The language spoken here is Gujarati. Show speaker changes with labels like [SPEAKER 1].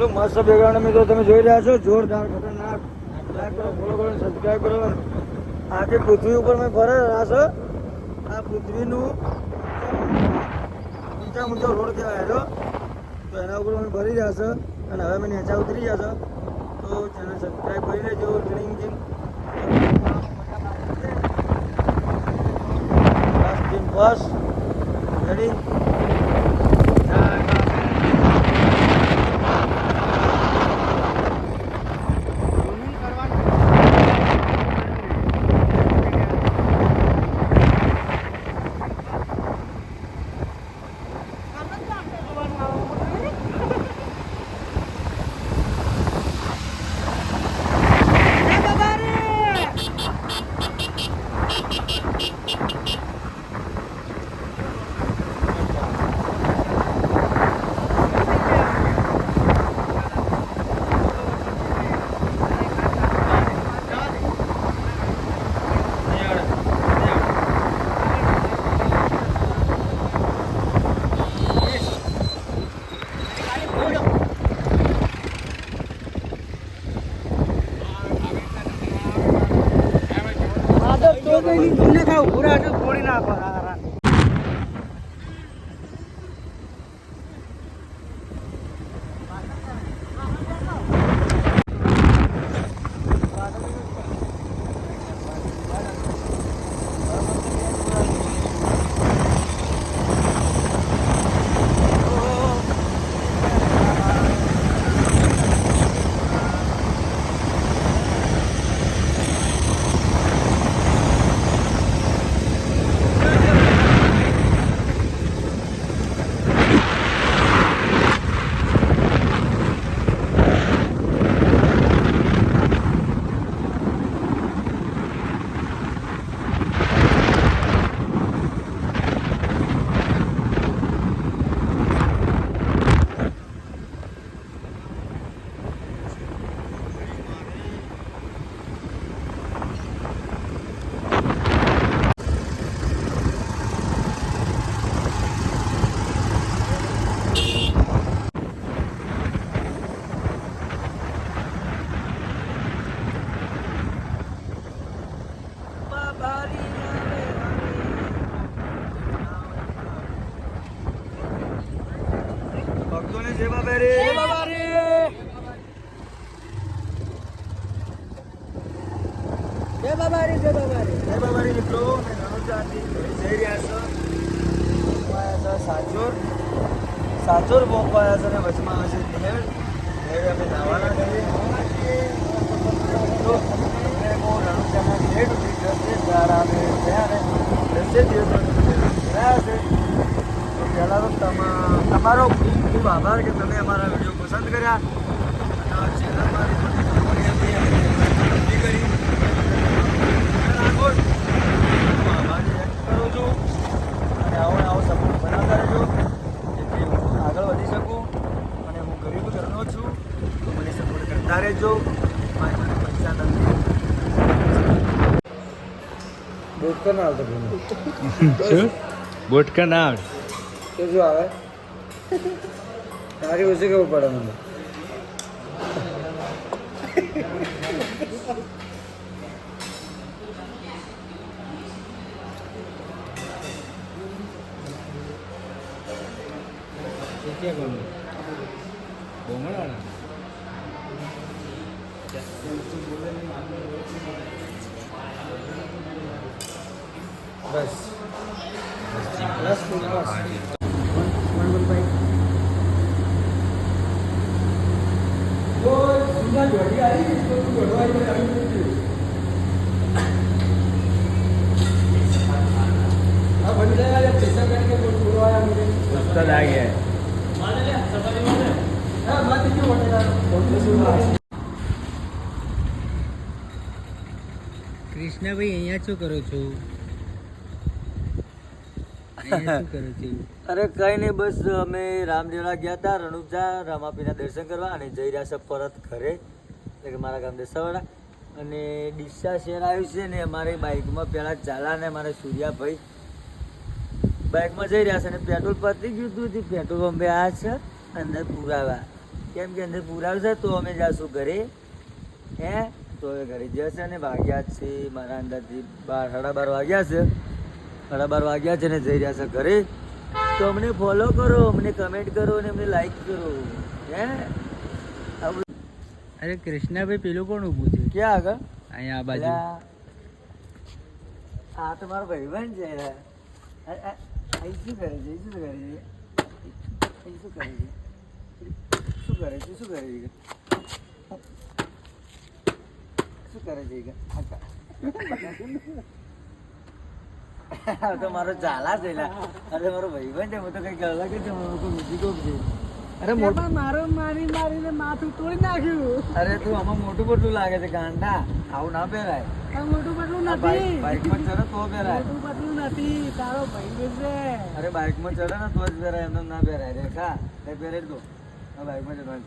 [SPEAKER 1] એટલું મસ્ત બેકગ્રાઉન્ડ મિત્રો તમે જોઈ રહ્યા છો, જોરદાર ખતરનાક. લાઈક કરો, ફોલો કરો, સબસ્ક્રાઈબ કરો. આખી પૃથ્વી ઉપર મેં ફરે રહ્યા છો. આ પૃથ્વીનું ઊંચો રોડ કહેવાય છો, તો એના ઉપર અમે ફરી રહ્યા છો. અને હવે અમે નીચે ઉતરી ગયા છો, તો ચેનલ સબસ્ક્રાઈબ કરી લેજો. ડ્રિંક બસ રેડી. પૂરા છોડી નાખો. સાચોર પહોંચવાયા છે અને વચમાં આવે છે નહેર. નહેર અમે નાવાના છીએ. તો અમે બહુ રણુજાના ગેટ ઉભી જશે ત્યારે અમે ગયા ને 10 દિવસ રહ્યા છે. તો પહેલાં તો તમારો ખૂબ ખૂબ આભાર કે તમે અમારા વિડીયો પસંદ કર્યા અને ચેનલ મારી કરી રાખો. આભાર વ્યક્ત કરું છું અને આવો સપોર્ટ બનાવતા રહેજો જેથી હું આગળ વધી શકું. અને હું ગરીબ ઘરનો છું, તો મને સપોર્ટ કરતા રહેજો. મને પૈસા નથી. બોટકા ના આવતો શું? બોટકા ના આવડે તો શું આવે? તારી ઓછી કેવું પડે મને. क्या करूँ बोंगड़ा बस
[SPEAKER 2] કૃષ્ણભાઈ અહીંયા શું કરો છો?
[SPEAKER 1] અરે કઈ નહીં, બસ અમે રામદેવડા ગયા હતા રણુજા રામાપીના દર્શન કરવા અને જઈ રહ્યા છે પરત ઘરે, એટલે કે મારા ગામ દેસાવાડા. અને ડીસા શહેર આવ્યું છે ને અમારી બાઇકમાં પહેલાં ચાલા ને અમારે સૂર્યાભાઈ બાઇકમાં જઈ રહ્યા છે અને પેટ્રોલ પતી ગયું હતું. પેટ્રોલ પંપે આ છે અંદર પુરાવા કેમ કે અંદર પુરાવશે તો અમે જાશું ઘરે. હે તો હવે ઘરે જશે ને વાગ્યા જ છે મારા અંદાજથી 12 વાગ્યા છે. 12 વાગ્યા છે ને જઈ રહ્યા છે ઘરે. તો અમને ફોલો કરો, અમને કમેન્ટ કરો અને અમને લાઈક કરો. હે
[SPEAKER 2] અરે કૃષ્ણભાઈ પેલું કોણ ઊભું છે
[SPEAKER 1] ક્યાં આગળ?
[SPEAKER 2] અહીંયા આ બાજુ?
[SPEAKER 1] અલા, આ તો મારો ભાઈબંધ છે. અહીં શું કરે છે? શું કરે છે? અહીં શું કરે છે? શું કરે છે? શું કરે છે? શું કરે છે? આ તો મારો ચાલા છે લા. અરે મારો ભાઈબંધ છે. હું તો કઈ અલગ જ છું. હું તો બીજી કોક છે. અરે મોટું
[SPEAKER 2] મારો મારીને માથું તોડી નાખ્યું.
[SPEAKER 1] અરે તું આમાં મોટું મોટું લાગે છે ગાંડા. આવું ના પહેરાય.
[SPEAKER 2] મોટું પતલું
[SPEAKER 1] બાઈકમાં ચડે તો પહેરાય.
[SPEAKER 2] પતલું નથી, તારો ભાઈ છે.
[SPEAKER 1] અરે બાઈકમાં ચડે ને તો જ પહેરાય, એમને ના પહેરાય. રેખા એ પહેરે જ દો. બાઈકમાં ચડવાનું